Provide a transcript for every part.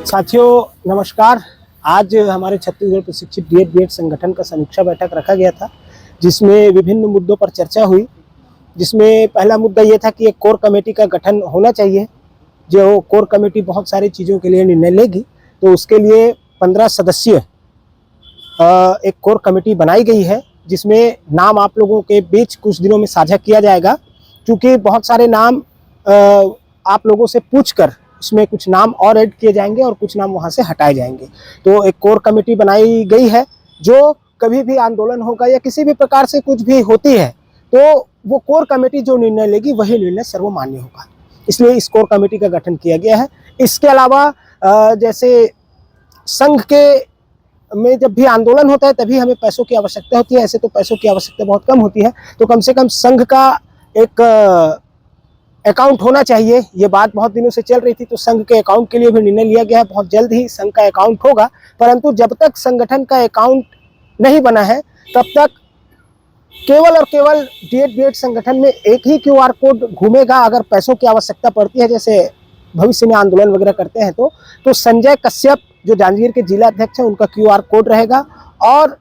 साथियों नमस्कार। आज हमारे छत्तीसगढ़ प्रशिक्षित बीएड संगठन का समीक्षा बैठक रखा गया था, जिसमें विभिन्न मुद्दों पर चर्चा हुई। जिसमें पहला मुद्दा ये था कि एक कोर कमेटी का गठन होना चाहिए। जो कोर कमेटी बहुत सारी चीज़ों के लिए निर्णय लेगी, तो उसके लिए 15 सदस्यीय एक कोर कमेटी बनाई गई है, जिसमें नाम आप लोगों के बीच कुछ दिनों में साझा किया जाएगा। क्योंकि बहुत सारे नाम आप लोगों से पूछकर उसमें कुछ नाम और ऐड किए जाएंगे और कुछ नाम वहां से हटाए जाएंगे। तो एक कोर कमेटी बनाई गई है, जो कभी भी आंदोलन होगा या किसी भी प्रकार से कुछ भी होती है, तो वो कोर कमेटी जो निर्णय लेगी वही निर्णय सर्वमान्य होगा। इसलिए इस कोर कमेटी का गठन किया गया है। इसके अलावा जैसे संघ के में जब भी आंदोलन होता है तभी हमें पैसों की आवश्यकता होती है, ऐसे तो पैसों की आवश्यकता बहुत कम होती है। तो कम से कम संघ का एक अकाउंट होना चाहिए। ये बात बहुत दिनों से चल रही थी, तो संघ के अकाउंट के लिए भी निर्णय लिया गया है। बहुत जल्द ही संघ का अकाउंट होगा, परंतु जब तक संगठन का अकाउंट नहीं बना है तब तक केवल और केवल बीएड संगठन में एक ही क्यूआर कोड घूमेगा। अगर पैसों की आवश्यकता पड़ती है, जैसे भविष्य में आंदोलन वगैरह करते हैं, तो संजय कश्यप जो जांजगीर के जिला अध्यक्ष हैं, उनका क्यूआर कोड रहेगा। और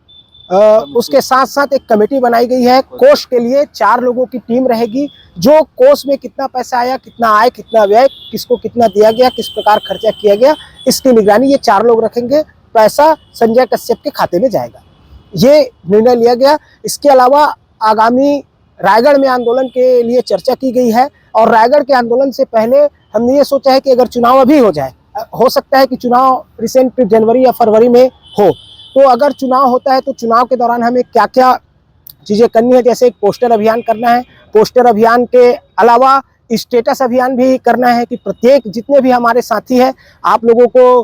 उसके साथ साथ एक कमेटी बनाई गई है। कोष के लिए 4 लोगों की टीम रहेगी, जो कोष में कितना पैसा आया, कितना आय, कितना व्यय, किसको कितना दिया गया, किस प्रकार खर्चा किया गया, इसकी निगरानी ये 4 लोग रखेंगे। पैसा संजय कश्यप के खाते में जाएगा, ये निर्णय लिया गया। इसके अलावा आगामी रायगढ़ में आंदोलन के लिए चर्चा की गई है। और रायगढ़ के आंदोलन से पहले हमने ये सोचा है कि अगर चुनाव अभी हो सकता है कि चुनाव रिसेंट जनवरी या फरवरी में हो, तो अगर चुनाव होता है तो चुनाव के दौरान हमें क्या क्या चीज़ें करनी है। जैसे एक पोस्टर अभियान करना है। पोस्टर अभियान के अलावा स्टेटस अभियान भी करना है कि प्रत्येक जितने भी हमारे साथी हैं, आप लोगों को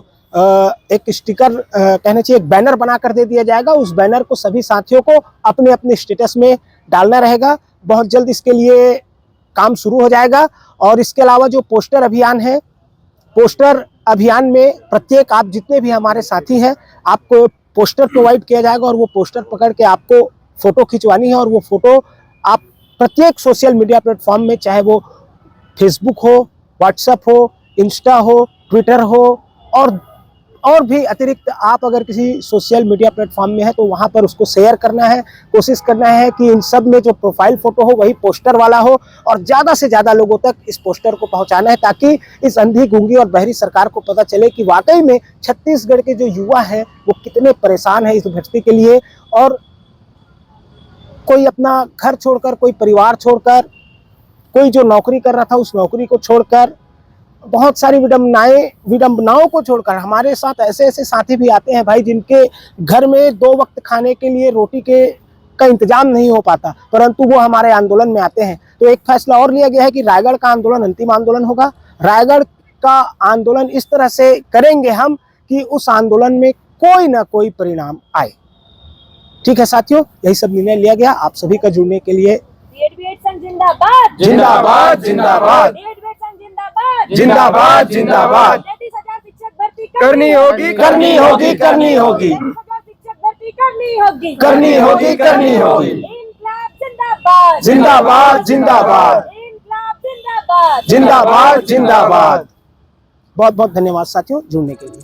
एक स्टिकर कहना चाहिए, एक बैनर बना कर दे दिया जाएगा। उस बैनर को सभी साथियों को अपने अपने स्टेटस में डालना रहेगा। बहुत जल्द इसके लिए काम शुरू हो जाएगा। और इसके अलावा जो पोस्टर अभियान है, पोस्टर अभियान में प्रत्येक आप जितने भी हमारे साथी हैं, आपको पोस्टर प्रोवाइड किया जाएगा और वो पोस्टर पकड़ के आपको फोटो खिंचवानी है। और वो फोटो आप प्रत्येक सोशल मीडिया प्लेटफॉर्म में, चाहे वो फेसबुक हो, व्हाट्सएप हो, इंस्टा हो, ट्विटर हो, और भी अतिरिक्त आप अगर किसी सोशल मीडिया प्लेटफॉर्म में है तो वहाँ पर उसको शेयर करना है। कोशिश करना है कि इन सब में जो प्रोफाइल फोटो हो वही पोस्टर वाला हो, और ज़्यादा से ज़्यादा लोगों तक इस पोस्टर को पहुँचाना है, ताकि इस अंधी, गूंगी और बहरी सरकार को पता चले कि वाकई में छत्तीसगढ़ के जो युवा हैं वो कितने परेशान हैं इस भर्ती के लिए। और कोई अपना घर छोड़कर, कोई परिवार छोड़कर, कोई जो नौकरी कर रहा था उस नौकरी को छोड़कर, बहुत सारी विडंबनाओं को छोड़कर, हमारे साथ ऐसे ऐसे साथी भी आते हैं भाई, जिनके घर में 2 वक्त खाने के लिए रोटी का इंतजाम नहीं हो पाता, परंतु वो हमारे आंदोलन में आते हैं। तो एक फैसला और लिया गया है कि रायगढ़ का आंदोलन अंतिम आंदोलन होगा। रायगढ़ का आंदोलन इस तरह से करेंगे हम कि उस आंदोलन में कोई ना कोई परिणाम आए। ठीक है साथियों, यही सब निर्णय लिया गया। आप सभी का जुड़ने के लिए बीएड संघ जिंदाबाद जिंदाबाद जिंदाबाद जिंदाबाद जिंदाबाद। 33,000 शिक्षक भर्ती करनी होगी करनी होगी करनी होगी 33,000 शिक्षक भर्ती करनी होगी करनी होगी करनी होगी। इनकलाब जिंदाबाद जिंदाबाद जिंदाबाद इनकलाब जिंदाबाद जिंदाबाद जिंदाबाद। बहुत बहुत धन्यवाद साथियों जुड़ने के लिए।